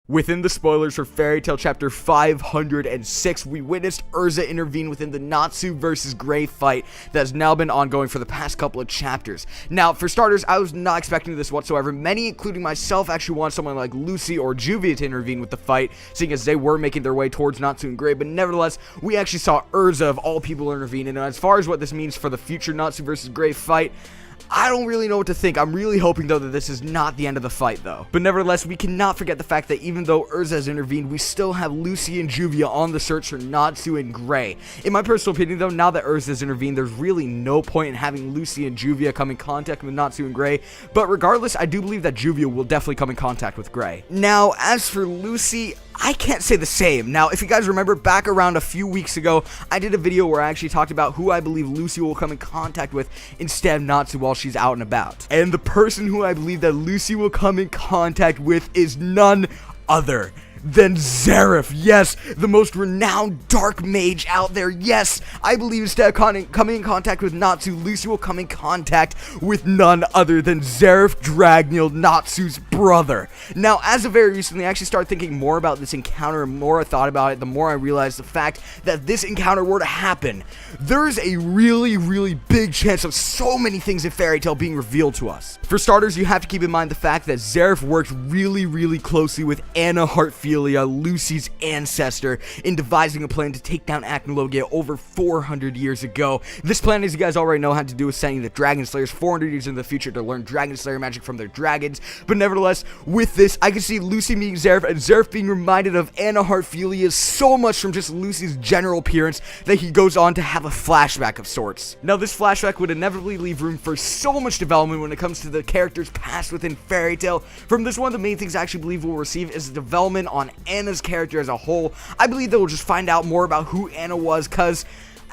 Within the spoilers for Fairy Tail chapter 506, we witnessed Erza intervene within the Natsu versus Gray fight that has now been ongoing for the past couple of chapters. Now, for starters, I was not expecting this whatsoever. Many, including myself, actually want someone like Lucy or Juvia to intervene with the fight, seeing as they were making their way towards Natsu and Gray, but nevertheless, we actually saw Erza, of all people, intervene, and as far as what this means for the future Natsu versus Gray fight, I don't really know what to think. I'm really hoping, though, that this is not the end of the fight, though. But nevertheless, we cannot forget the fact that even though Erza has intervened, we still have Lucy and Juvia on the search for Natsu and Gray. In my personal opinion, though, now that Erza has intervened, there's really no point in having Lucy and Juvia come in contact with Natsu and Gray. But regardless, I do believe that Juvia will definitely come in contact with Gray. Now, as for Lucy, I can't say the same. Now, if you guys remember, back around a few weeks ago, I did a video where I actually talked about who I believe Lucy will come in contact with instead of Natsu while she's out and about. And the person who I believe that Lucy will come in contact with is none other than Zeref. Yes, the most renowned dark mage out there. Yes, I believe instead of coming in contact with Natsu, Lucy will come in contact with none other than Zeref Dragneel, Natsu's brother. Now, as of very recently, I actually started thinking more about this encounter, and the more I thought about it, the more I realized the fact that this encounter were to happen, there's a really big chance of so many things in Fairy Tail being revealed to us. For starters, you have to keep in mind the fact that Zeref worked really closely with Anna Heartfield, Lucy's ancestor, in devising a plan to take down Acnologia over 400 years ago. This plan, as you guys already know, had to do with sending the Dragon Slayers 400 years in the future to learn Dragon Slayer magic from their dragons. But nevertheless, with this, I can see Lucy meeting Zeref, and Zeref being reminded of Anna Heartfield so much from just Lucy's general appearance that he goes on to have a flashback of sorts. Now, this flashback would inevitably leave room for so much development when it comes to the character's past within Fairy Tail. From this, one of the main things I actually believe we'll receive is development on Anna's character as a whole. I believe that we'll just find out more about who Anna was, because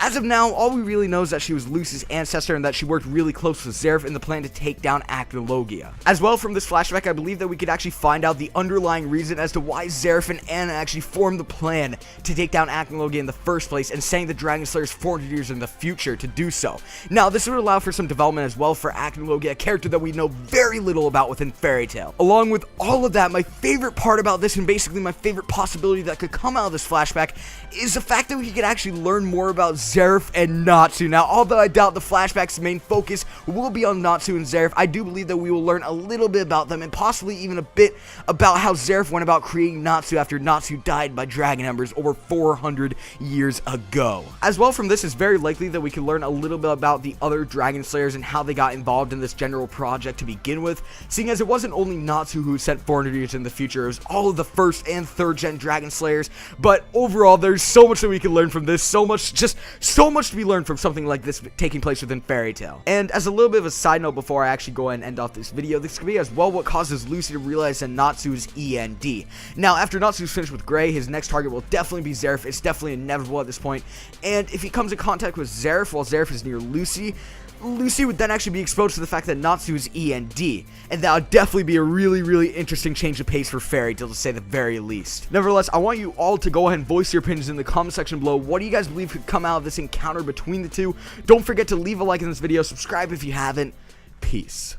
as of now, all we really know is that she was Lucy's ancestor and that she worked really close with Zeref in the plan to take down Acnologia. As well, from this flashback, I believe that we could actually find out the underlying reason as to why Zeref and Anna actually formed the plan to take down Acnologia in the first place, and sending the Dragon Slayers 400 years in the future to do so. Now, this would allow for some development as well for Acnologia, a character that we know very little about within Fairy Tail. Along with all of that, my favorite part about this, and basically my favorite possibility that could come out of this flashback, is the fact that we could actually learn more about Zeref and Natsu. Now, although I doubt the flashback's main focus will be on Natsu and Zeref, I do believe that we will learn a little bit about them, and possibly even a bit about how Zeref went about creating Natsu after Natsu died by dragon embers over 400 years ago. As well, from this, it's very likely that we can learn a little bit about the other Dragon Slayers and how they got involved in this general project to begin with, seeing as it wasn't only Natsu who sent 400 years in the future, it was all of the first and third gen Dragon Slayers. But overall, there's so much that we can learn from this, so much to be learned from something like this taking place within Fairy Tail. And as a little bit of a side note before I actually go ahead and end off this video, this could be as well what causes Lucy to realize that Natsu is E.N.D. Now, after Natsu's finished with Gray, his next target will definitely be Zeref. It's definitely inevitable at this point. And if he comes in contact with Zeref while Zeref is near Lucy, Lucy would then actually be exposed to the fact that Natsu is E.N.D. And that would definitely be a really interesting change of pace for Fairy Tail, to say the very least. Nevertheless, I want you all to go ahead and voice your opinions in the comment section below. What do you guys believe could come out of this encounter between the two? Don't forget to leave a like in this video, subscribe if you haven't. Peace.